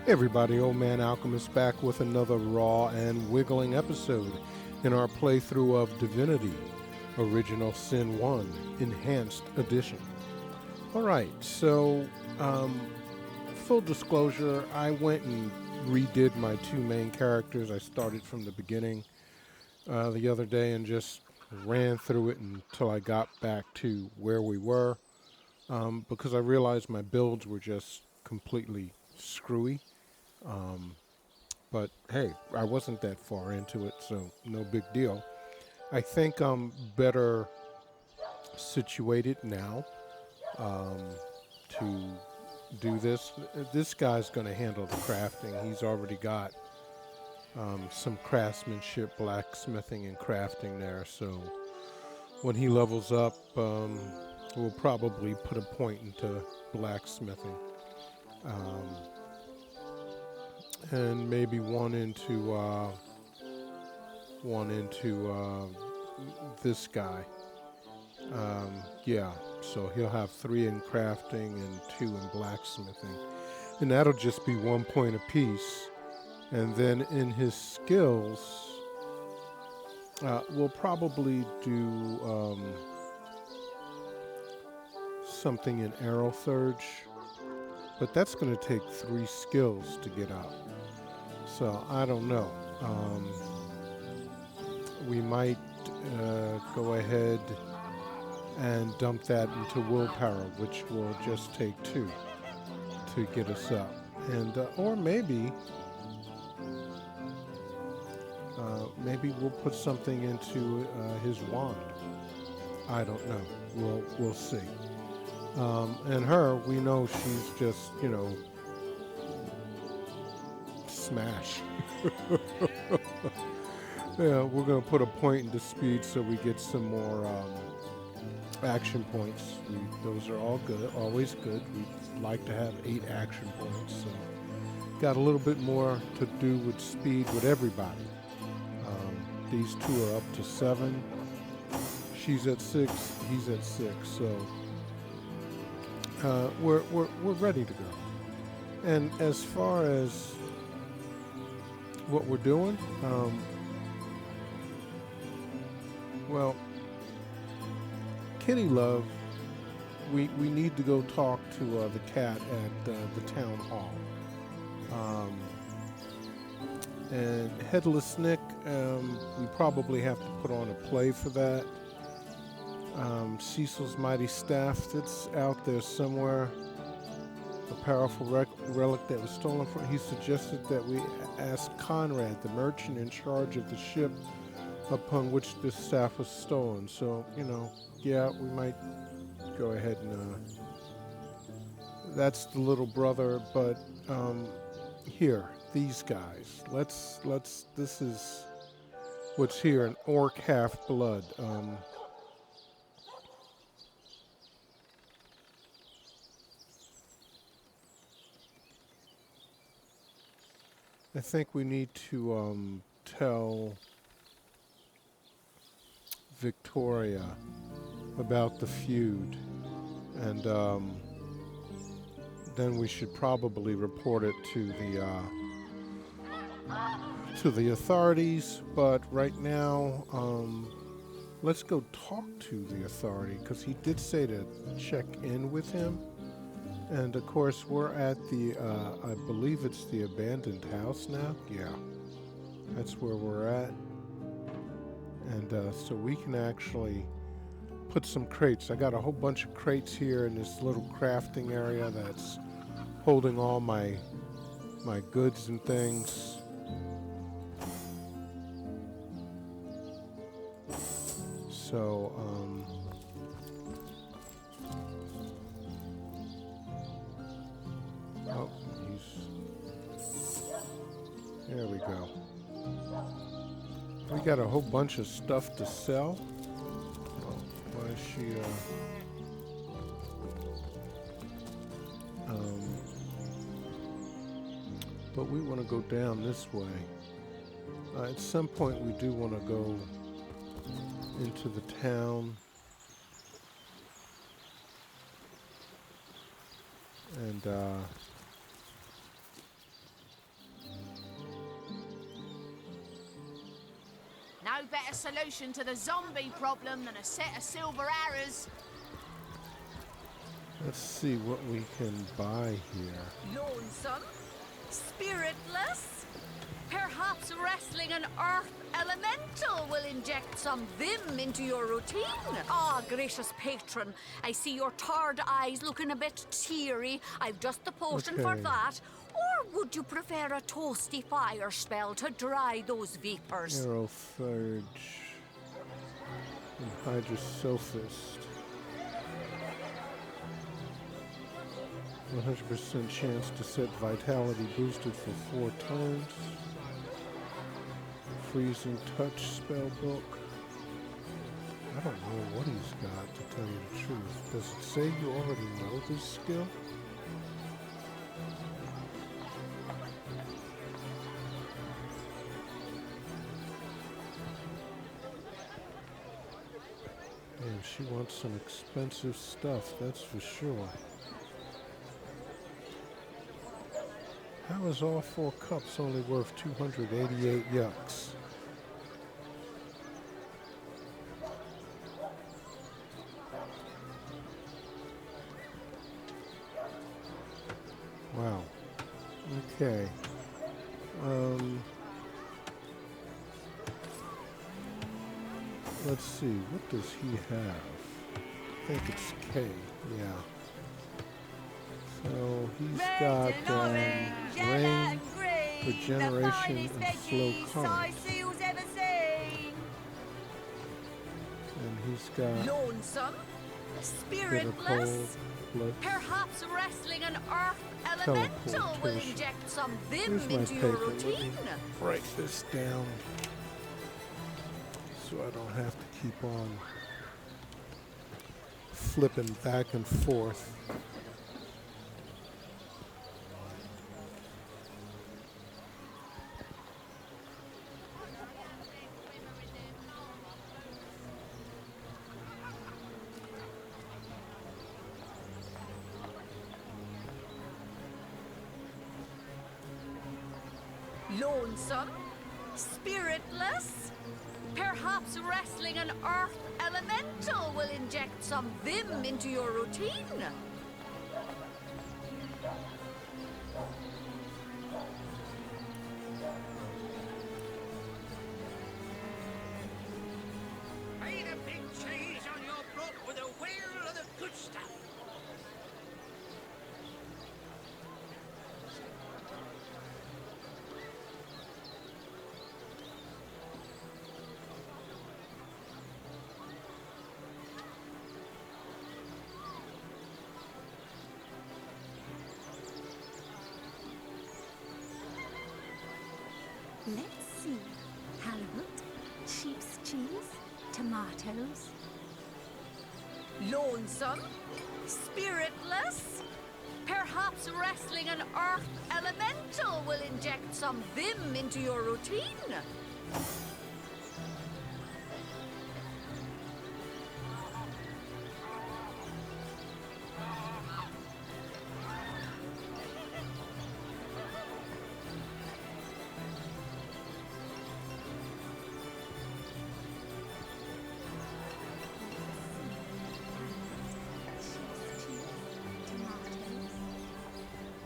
Hey everybody, Old Man Alchemist back with another raw and wiggling episode in our playthrough of Divinity, Original Sin 1, Enhanced Edition. Alright, so, full disclosure, I went and redid my two main characters. I started from the beginning the other day and just ran through it until I got back to where we were because I realized my builds were just completely screwy. But hey, I wasn't that far into it, so no big deal. I think I'm better situated now to do this. This guy's going to handle the crafting. He's already got some craftsmanship, blacksmithing, and crafting there. So when he levels up, we'll probably put a point into blacksmithing. And maybe one into this guy. Yeah, so he'll have 3 in crafting and 2 in blacksmithing, and that'll just be 1 point apiece. And then in his skills, we'll probably do something in arrow thurge, but that's going to take 3 skills to get out. So I don't know. We might go ahead and dump that into willpower, which will just take 2 to get us up. And or maybe we'll put something into his wand. I don't know. We'll see. And her, we know she's just, smash. Yeah, we're going to put a point into speed so we get some more action points. Those are all good, always good. We like to have 8 action points. So got a little bit more to do with speed with everybody. These 2 are up to 7. She's at 6. He's at 6. So we're ready to go. And as far as what we're doing, well, Kitty Love, we need to go talk to the cat at the town hall. And Headless Nick, we probably have to put on a play for that. Cecil's Mighty Staff, that's out there somewhere. A powerful relic that was stolen from. He suggested that we ask Conrad, the merchant in charge of the ship upon which this staff was stolen. So, yeah, we might go ahead and that's the little brother, but here, these guys. Let's this is what's here, an orc half-blood. I think we need to tell Victoria about the feud, and then we should probably report it to the authorities. But right now, let's go talk to the authority, because he did say to check in with him. And of course, we're at the I believe it's the abandoned house now. Yeah, that's where we're at. And so we can actually put some crates. I got a whole bunch of crates here in this little crafting area that's holding all my goods and things. So oh, there we go. We got a whole bunch of stuff to sell. Oh, why is she but we want to go down this way. At some point we do want to go into the town and no better solution to the zombie problem than a set of silver arrows. Let's see what we can buy here. Lonesome? Spiritless? Perhaps wrestling an earth elemental will inject some vim into your routine. Ah, gracious patron, I see your tired eyes looking a bit teary. I've just the potion for Okay. that. Or would you prefer a toasty fire spell to dry those vapors? Aerophurge and Hydrosophist. 100% chance to set vitality boosted for 4 turns. Freezing touch spell book. I don't know what he's got, to tell you the truth. Does it say you already know this skill? Man, she wants some expensive stuff, that's for sure. How is all 4 cups only worth 288 yucks? Wow. Okay. Let's see. What does he have? I think it's K. Yeah. So he's got rain, regeneration, and flow current. And he's got Lonesome? bit of Spiritless? cold, Perhaps wrestling an earth elemental will Teleportation. inject some vim Here's my into your paper. Let me routine. write this down so I don't have to keep on flipping back and forth. Lonesome? Spiritless? Perhaps wrestling an earth elemental will inject some vim into your routine. Made a big cheese on your book with a wheel of the good stuff. Let's see. Halibut, sheep's cheese, tomatoes. Lonesome? Spiritless? Perhaps wrestling an earth elemental will inject some vim into your routine.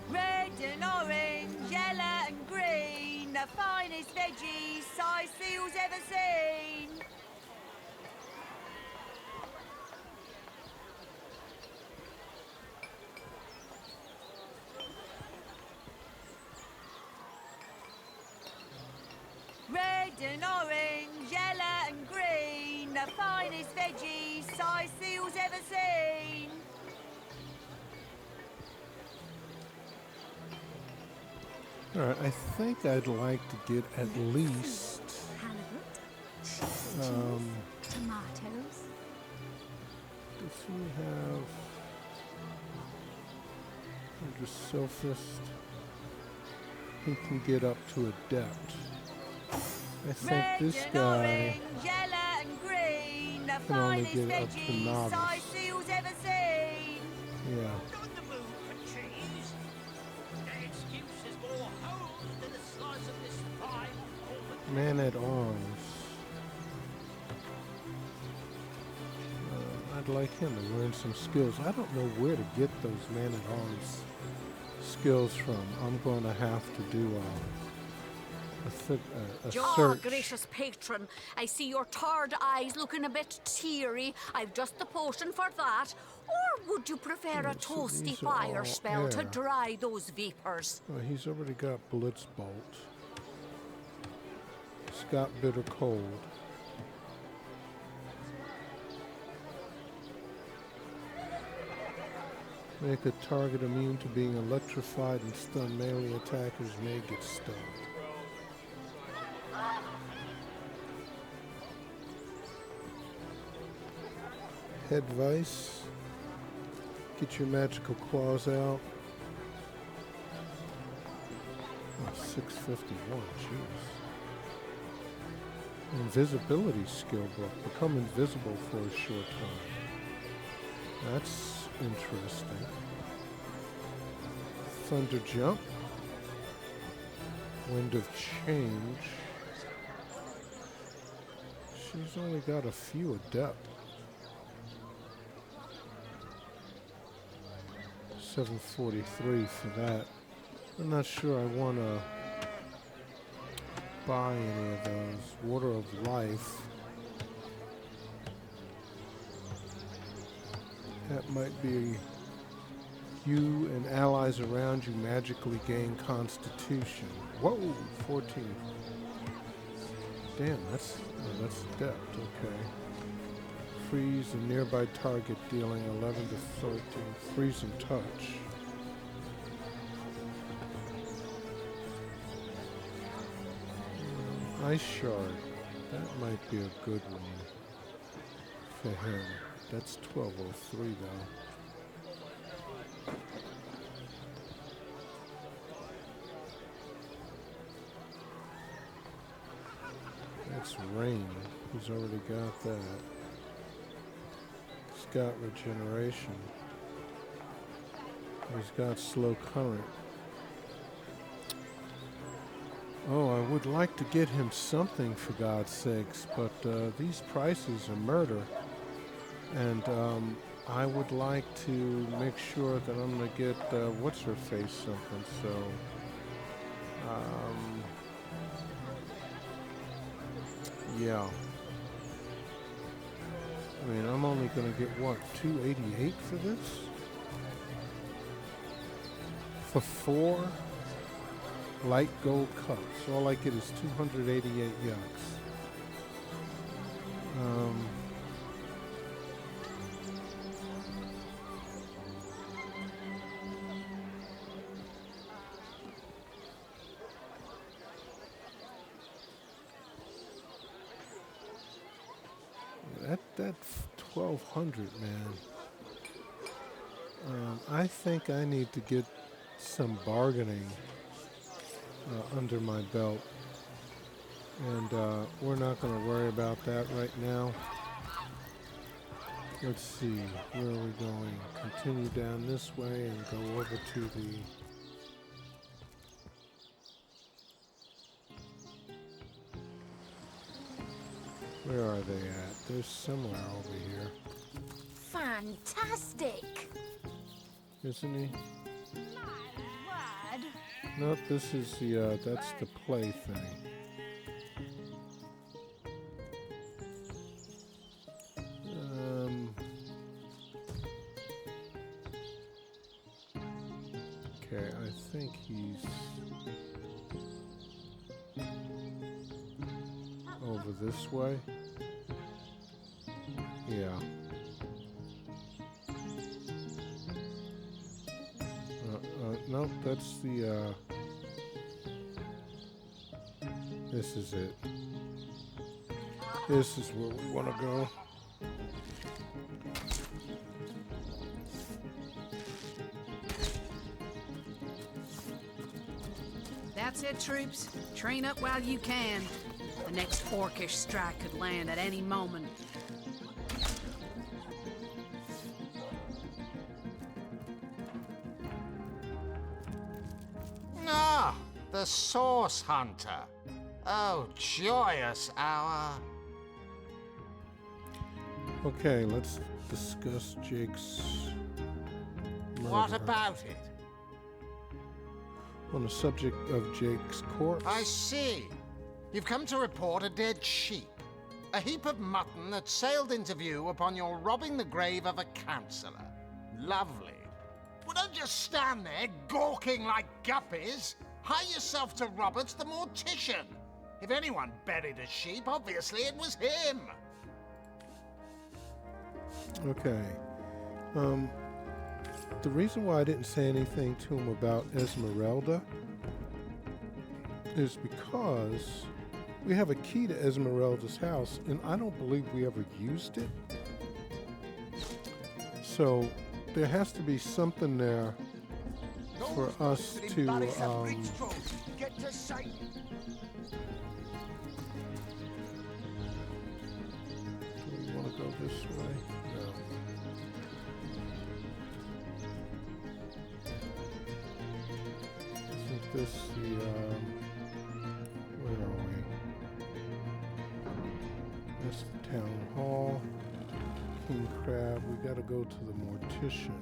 Red and orange, yellow and green, the finest veggies Sicil's ever seen. Red and orange, yellow and green, the finest veggies Sicil's ever seen. All right, I think I'd like to get at least Halibut, sheep's cheese, tomatoes. does he have Hydrosophist? He can get up to Adept. I think Red this and guy orange, yellow and green, the can only finest get up to veggies novice. Sicil's ever seen. Yeah. Not in the mood for cheese. That excuse is more holes than a slice of this fine forward. Man at Arms. I'd like him to learn some skills. I don't know where to get those man-at-arms skills from. I'm going to have to do a Jaw, search. gracious patron, I see your tired eyes looking a bit teary. I've just the potion for that. Or would you prefer a So toasty these are fire all spell to air. dry those vapors? Well, he's already got Blitzbolt. He's got Bitter Cold. Make a target immune to being electrified and stunned. Melee attackers may get stunned. Head Vice. Get your magical claws out. Oh, 651, jeez. Invisibility skill book. Become invisible for a short time. That's interesting. Thunder Jump. Wind of Change. She's only got a few adept. 743 for that. I'm not sure I want to buy any of those. Water of Life. That might be you and allies around you magically gain Constitution. Whoa, 14. Damn, that's adept. Okay. Freeze a nearby target, dealing 11 to 13. Freeze and touch. Ice Shard. That might be a good one for him. That's 1203 though. That's Rain. He's already got that. He's got Regeneration. He's got Slow Current. Oh, I would like to get him something for God's sakes, but these prices are murder. And I would like to make sure that I'm going to get what's-her-face something, so... yeah. I mean, I'm only going to get, what, 288 for this? For 4 light gold cups. All I get is 288 yucks. That 1200, man. I think I need to get some bargaining under my belt, and we're not going to worry about that right now. Let's see, where are we going? Continue down this way and go over to the... Where are they at? They're somewhere over here. Fantastic! Isn't he? My word. No, this is the, that's the play thing. Okay, I think he's over this way. Yeah. Nope, that's the, this is it. This is where we want to go. That's it, troops. Train up while you can. The next orcish strike could land at any moment. Ah, the Source Hunter. Oh, joyous hour. Okay, let's discuss Jake's murder. What about it? On the subject of Jake's corpse. I see. You've come to report a dead sheep. A heap of mutton that sailed into view upon your robbing the grave of a councillor. Lovely. Well, don't just stand there gawking like guppies. Hie yourself to Roberts the mortician. If anyone buried a sheep, obviously it was him. Okay. The reason why I didn't say anything to him about Esmeralda is because we have a key to Esmeralda's house, and I don't believe we ever used it. So there has to be something there for us to, Get to sight. do we want to go this way? No. Isn't this the, where are we? That's the town hall. King Crab, we gotta go to the mortician.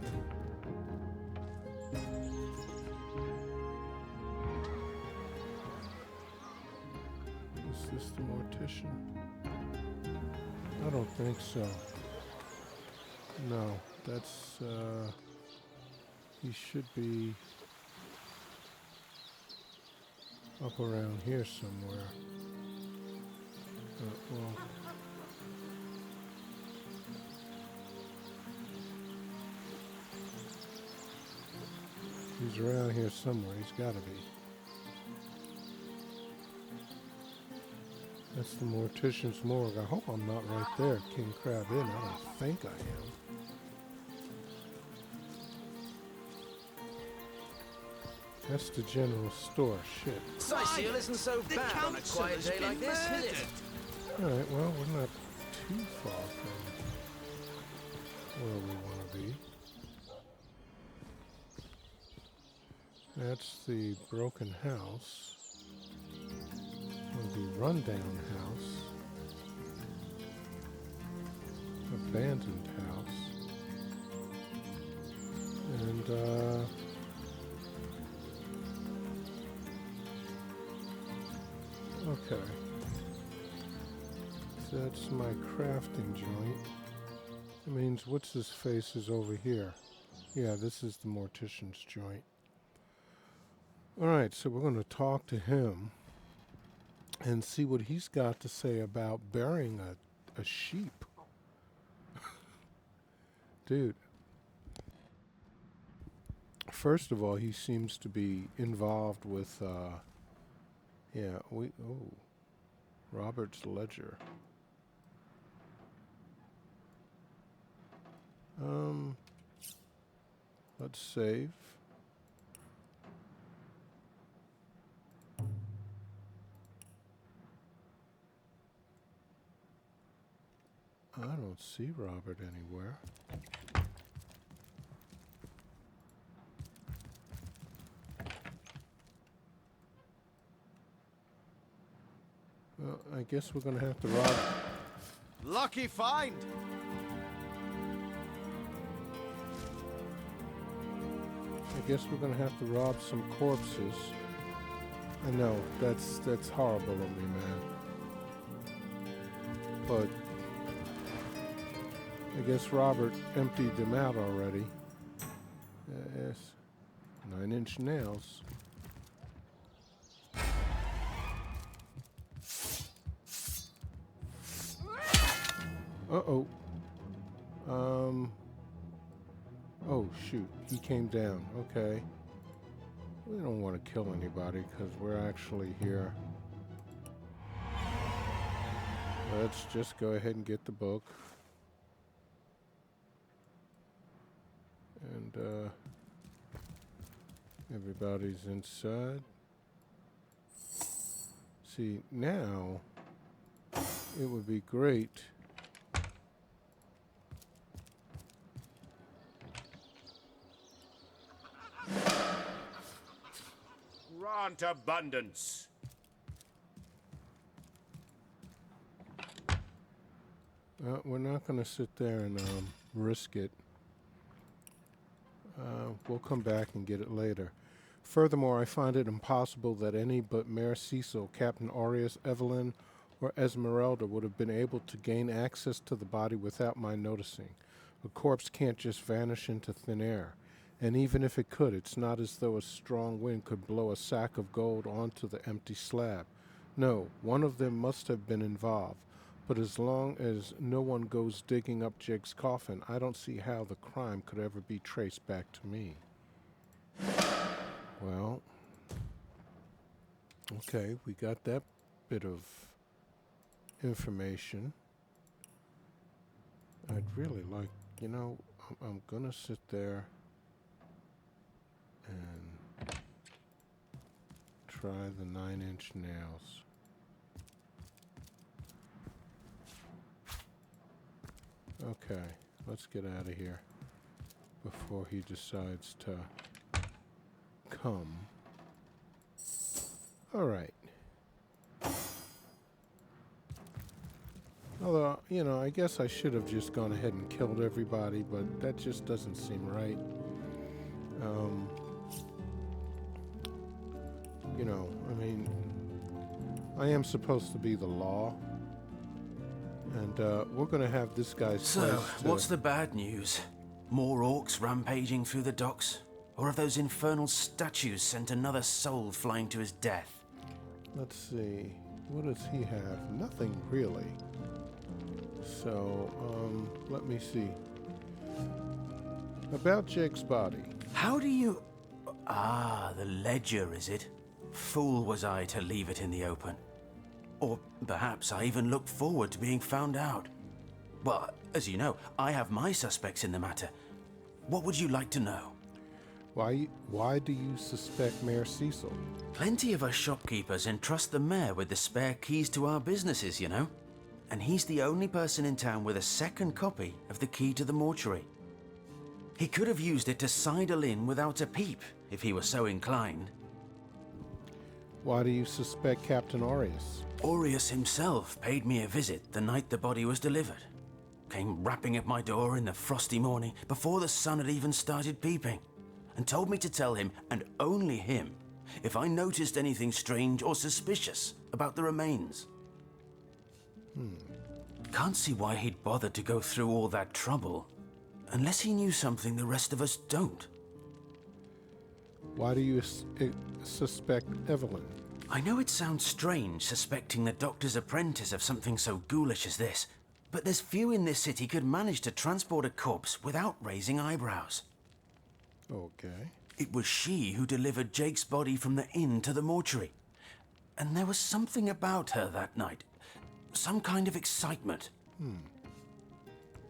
Is this the mortician? I don't think so. No, that's, he should be up around here somewhere. Well, he's around here somewhere. He's got to be. That's the mortician's morgue. I hope I'm not right there, King Crab Inn. I don't think I am. That's the general store. Shit. Sightseeing isn't so bad on a quiet day like this, is it? Alright, well, we're not too far from where we want to be. That's the broken house. Or the rundown house. Abandoned house. And, okay. So that's my crafting joint. That means what's his face is over here. Yeah, this is the mortician's joint. Alright, so we're going to talk to him and see what he's got to say about burying a sheep. Dude. First of all, he seems to be involved with, Robert's ledger. Let's save. I don't see Robert anywhere. Well, I guess we're gonna have to rob. Lucky find! I guess we're gonna have to rob some corpses. I know, that's horrible of me, man. But I guess Robert emptied them out already. Yes. 9-inch nails. Uh-oh. Oh, shoot. He came down. Okay. We don't want to kill anybody because we're actually here. Let's just go ahead and get the book. And, everybody's inside. See, now, it would be great. Grant abundance. We're not going to sit there and risk it. We'll come back and get it later. Furthermore, I find it impossible that any but Mayor Cecil, Captain Aureus, Evelyn, or Esmeralda would have been able to gain access to the body without my noticing. A corpse can't just vanish into thin air. And even if it could, it's not as though a strong wind could blow a sack of gold onto the empty slab. No, one of them must have been involved. But as long as no one goes digging up Jake's coffin, I don't see how the crime could ever be traced back to me. Well, okay, we got that bit of information. I'd really like, I'm gonna sit there and try the 9-inch nails. Okay, let's get out of here before he decides to come. All right. Although, I guess I should have just gone ahead and killed everybody, but that just doesn't seem right. I am supposed to be the law. And we're going to have this guy's So, what's the bad news? More orcs rampaging through the docks? Or have those infernal statues sent another soul flying to his death? Let's see. What does he have? Nothing really. So, let me see. About Jake's body. How do you... Ah, the ledger, is it? Fool was I to leave it in the open. Or perhaps I even looked forward to being found out. Well, as you know, I have my suspects in the matter. What would you like to know? Why do you suspect Mayor Cecil? Plenty of us shopkeepers entrust the mayor with the spare keys to our businesses, And he's the only person in town with a second copy of the key to the mortuary. He could have used it to sidle in without a peep, if he were so inclined. Why do you suspect Captain Aureus? Aureus himself paid me a visit the night the body was delivered. Came rapping at my door in the frosty morning before the sun had even started peeping, and told me to tell him, and only him, if I noticed anything strange or suspicious about the remains. Can't see why he'd bothered to go through all that trouble, unless he knew something the rest of us don't. Why do you suspect Evelyn? I know it sounds strange suspecting the doctor's apprentice of something so ghoulish as this, but there's few in this city could manage to transport a corpse without raising eyebrows. Okay. It was she who delivered Jake's body from the inn to the mortuary. And there was something about her that night. Some kind of excitement.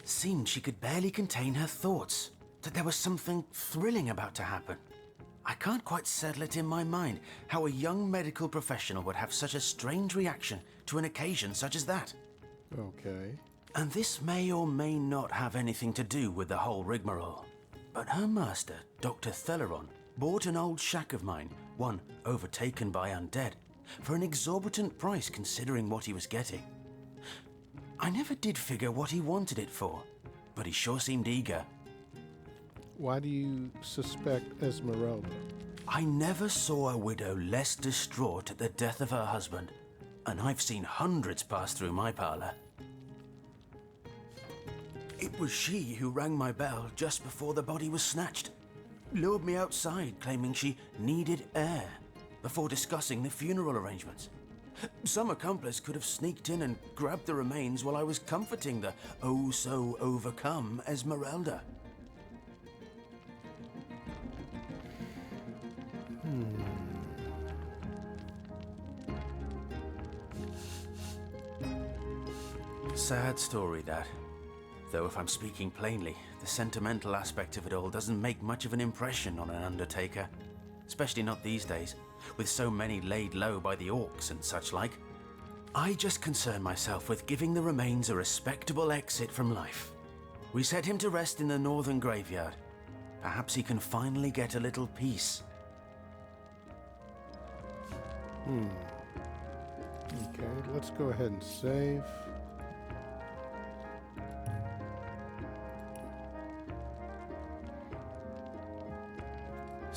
Seemed she could barely contain her thoughts. That there was something thrilling about to happen. I can't quite settle it in my mind how a young medical professional would have such a strange reaction to an occasion such as that. Okay. And this may or may not have anything to do with the whole rigmarole. But her master, Dr. Theleron, bought an old shack of mine, one overtaken by undead, for an exorbitant price considering what he was getting. I never did figure what he wanted it for, but he sure seemed eager. Why do you suspect Esmeralda? I never saw a widow less distraught at the death of her husband, and I've seen hundreds pass through my parlor. It was she who rang my bell just before the body was snatched. Lured me outside claiming she needed air before discussing the funeral arrangements. Some accomplice could have sneaked in and grabbed the remains while I was comforting the oh-so-overcome Esmeralda. Sad story, that. Though if I'm speaking plainly, the sentimental aspect of it all doesn't make much of an impression on an undertaker. Especially not these days, with so many laid low by the orcs and such like. I just concern myself with giving the remains a respectable exit from life. We set him to rest in the northern graveyard. Perhaps he can finally get a little peace. Okay, let's go ahead and save.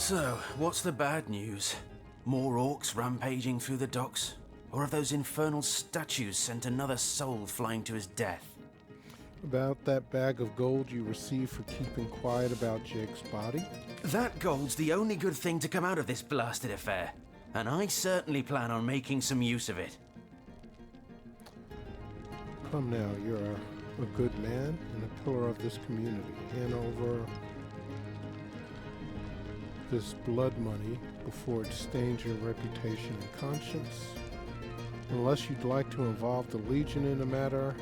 So, what's the bad news? More orcs rampaging through the docks? Or have those infernal statues sent another soul flying to his death? About that bag of gold you received for keeping quiet about Jake's body? That gold's the only good thing to come out of this blasted affair. And I certainly plan on making some use of it. Come now, you're a good man and a pillar of this community. Hand over this blood money before it stains your reputation and conscience. Unless you'd like to involve the Legion in the matter,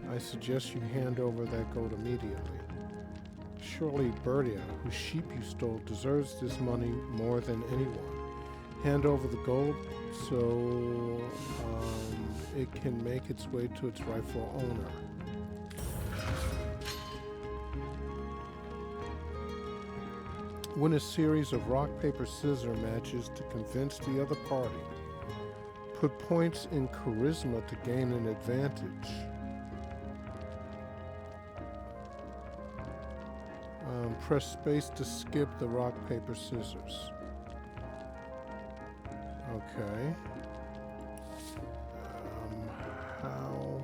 I suggest you hand over that gold immediately. Surely Bertia, whose sheep you stole, deserves this money more than anyone. Hand over the gold so it can make its way to its rightful owner. Win a series of rock, paper, scissors matches to convince the other party. Put points in charisma to gain an advantage. Press space to skip the rock, paper, scissors. Okay. How?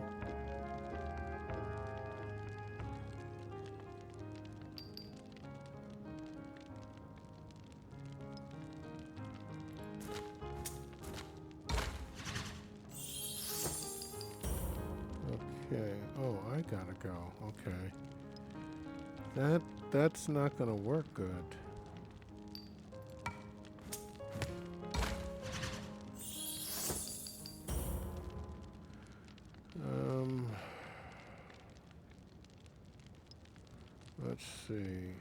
Okay. Oh, I gotta go. Okay. That's not gonna work good. Let's see.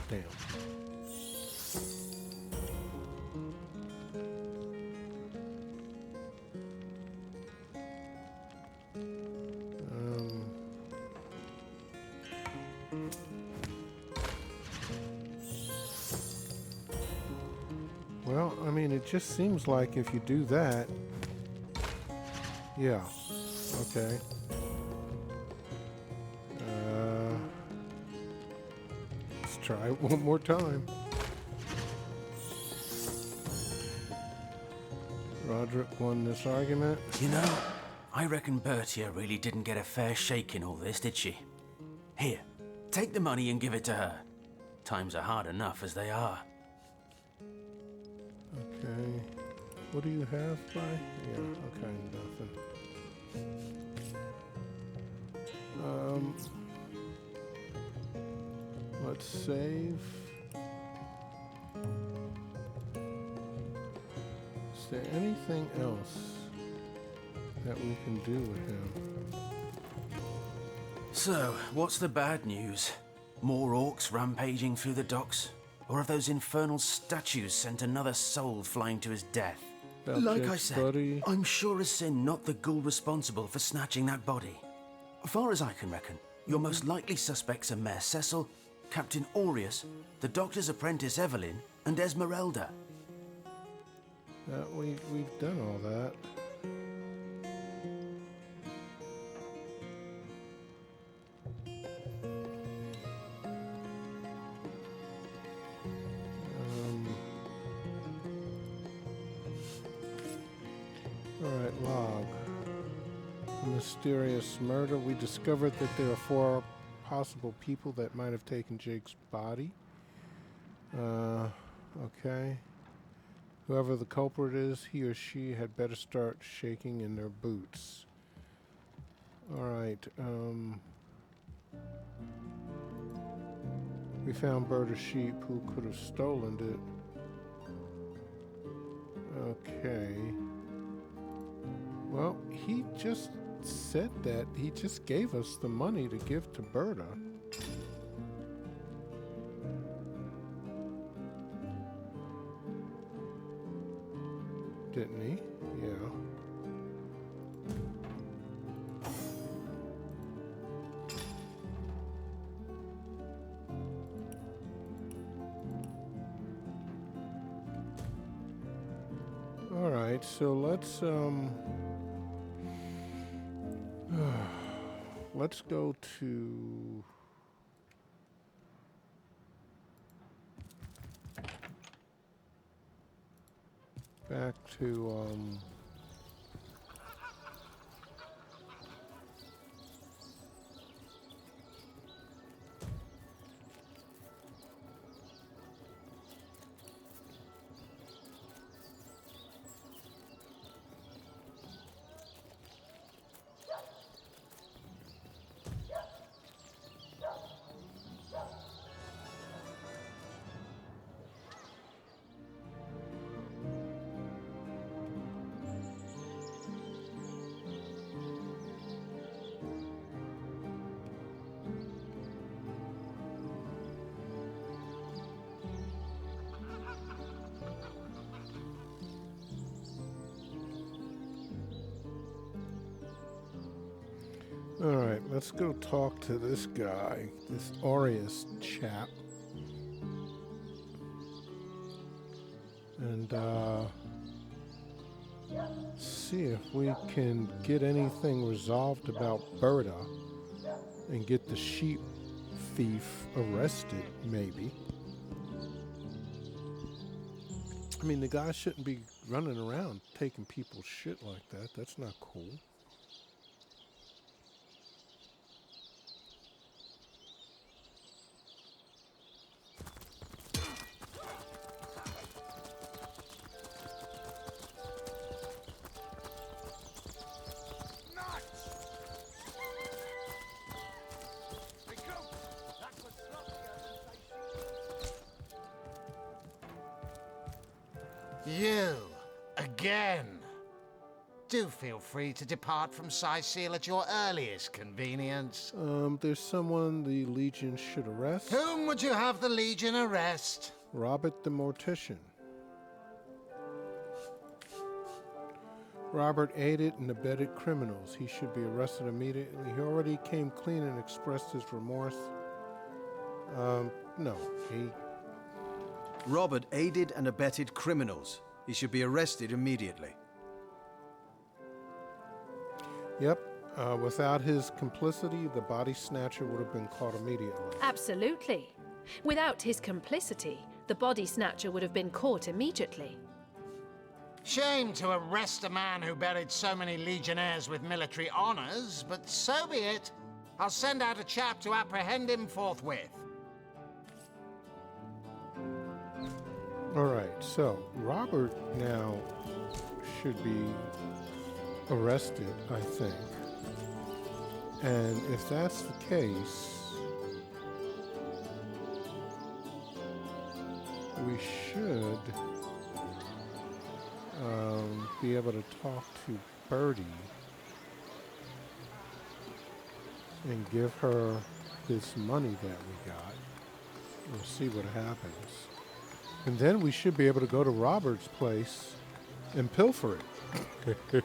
Damn. Well, I mean, it just seems like if you do that, yeah, okay. Let's try it one more time. Roderick won this argument. You know, I reckon Bertia really didn't get a fair shake in all this, did she? Here, take the money and give it to her. Times are hard enough as they are. Okay. What do you have by? Yeah, okay, nothing. Let's save. Is there anything else that we can do with him? So, what's the bad news? More orcs rampaging through the docks? Or have those infernal statues sent another soul flying to his death? About Like Jake's I said, buddy? I'm sure as sin not the ghoul responsible for snatching that body. Far as I can reckon, your most likely suspects are Mayor Cecil, Captain Aureus, the Doctor's apprentice Evelyn, and Esmeralda. We've done all that. Alright, log. Mysterious murder. We discovered that there are 4 possible people that might have taken Jake's body. Okay. Whoever the culprit is, he or she had better start shaking in their boots. Alright, we found Berta's sheep. Who could have stolen it? Okay. Well, he just said that. He just gave us the money to give to Berta. Didn't he? Yeah. All right. right, so let's go to back to all right, let's go talk to this guy, this Aureus chap. And see if we can get anything resolved about Berta and get the sheep thief arrested, maybe. I mean, the guy shouldn't be running around taking people's shit like that. That's not cool. You, again. Do feel free to depart from Sicil at your earliest convenience. There's someone the Legion should arrest. Whom would you have the Legion arrest? Robert the Mortician. Robert aided and abetted criminals. He should be arrested immediately. He already came clean and expressed his remorse. No, he... Robert aided and abetted criminals. He should be arrested immediately. Yep. Without his complicity, the body snatcher would have been caught immediately. Absolutely. Without his complicity, the body snatcher would have been caught immediately. Shame to arrest a man who buried so many legionnaires with military honors, but so be it. I'll send out a chap to apprehend him forthwith. All right, so Robert now should be arrested, I think. And if that's the case, we should be able to talk to Birdie and give her this money that we got. We'll see what happens. And then we should be able to go to Robert's place and pilfer it.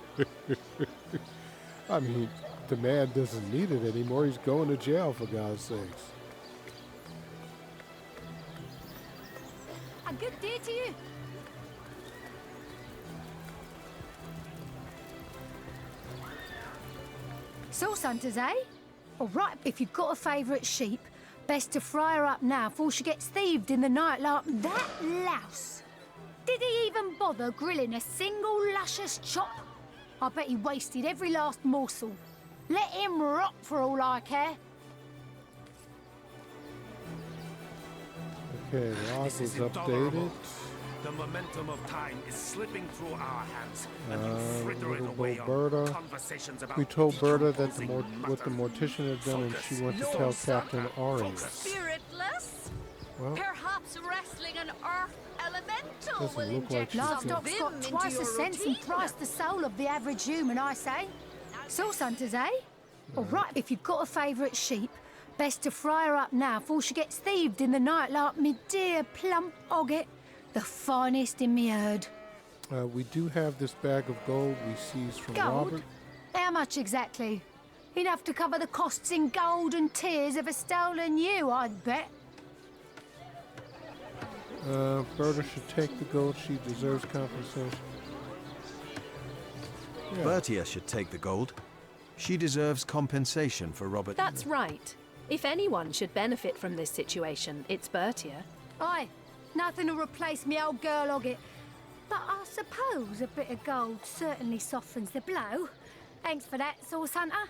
I mean, the man doesn't need it anymore. He's going to jail, for God's sakes. A good day to you. Sauce hunters, eh? All right, if you've got a favourite sheep, best to fry her up now before she gets thieved in the night like that louse. Did he even bother grilling a single luscious chop? I bet he wasted every last morsel. Let him rot for all I care. Okay, log This was is intolerable. updated. The momentum of time is slipping through our hands, and we fritter it little away Berta. on conversations about We told Berta that decomposing what the matter. mortician had done, and she Focus. went to No, tell sir. Captain Aureus. Spiritless? Well, Perhaps wrestling an earth elemental Doesn't will look like inject she's some Livestock's vim got into twice your the sense and routine. thrice the soul of the average human, I say. Sauce hunters, eh? All right, if you've got a favourite sheep, best to fry her up now before she gets thieved in the night like me dear plump Ogget, the finest in me herd. we do have this bag of gold we seized from Gold? Robert. How much exactly? Enough to cover the costs in gold and tears of a stolen ewe, I'd bet. Berta should take the gold. She deserves compensation. Yeah. Bertia should take the gold. She deserves compensation for Robert. That's right. If anyone should benefit from this situation, it's Bertia. Aye, nothing will replace me old girl Ogget. But I suppose a bit of gold certainly softens the blow. Thanks for that, Source Hunter.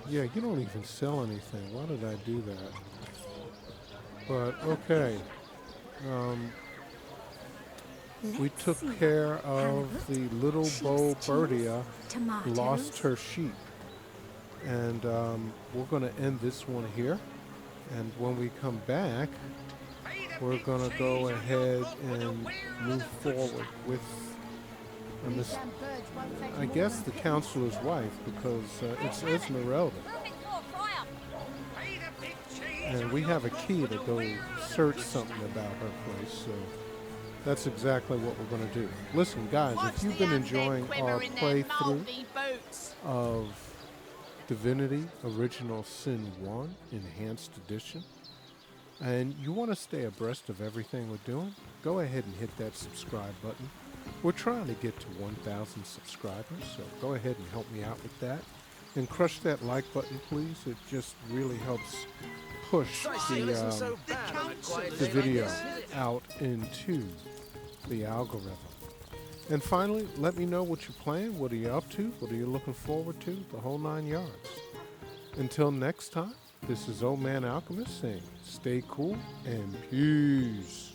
Yeah, you don't even sell anything. Why did I do that? But, okay. We took care of the little Bo Bertia lost her sheep. And we're going to end this one here. And when we come back, we're going to go ahead and move forward with, I guess, the counselor's wife, because it's Esmeralda. And we have a key to go search something about her place, so that's exactly what we're going to do. Listen, guys, if you've been enjoying our playthrough of Divinity Original Sin 1 Enhanced Edition, and you want to stay abreast of everything we're doing, go ahead and hit that subscribe button. We're trying to get to 1,000 subscribers, so go ahead and help me out with that. And crush that like button, please. It just really helps push the video out into the algorithm. And finally, let me know what you're playing, what are you up to, what are you looking forward to, the whole 9 yards. Until next time, this is Old Man Alchemist saying, stay cool and peace.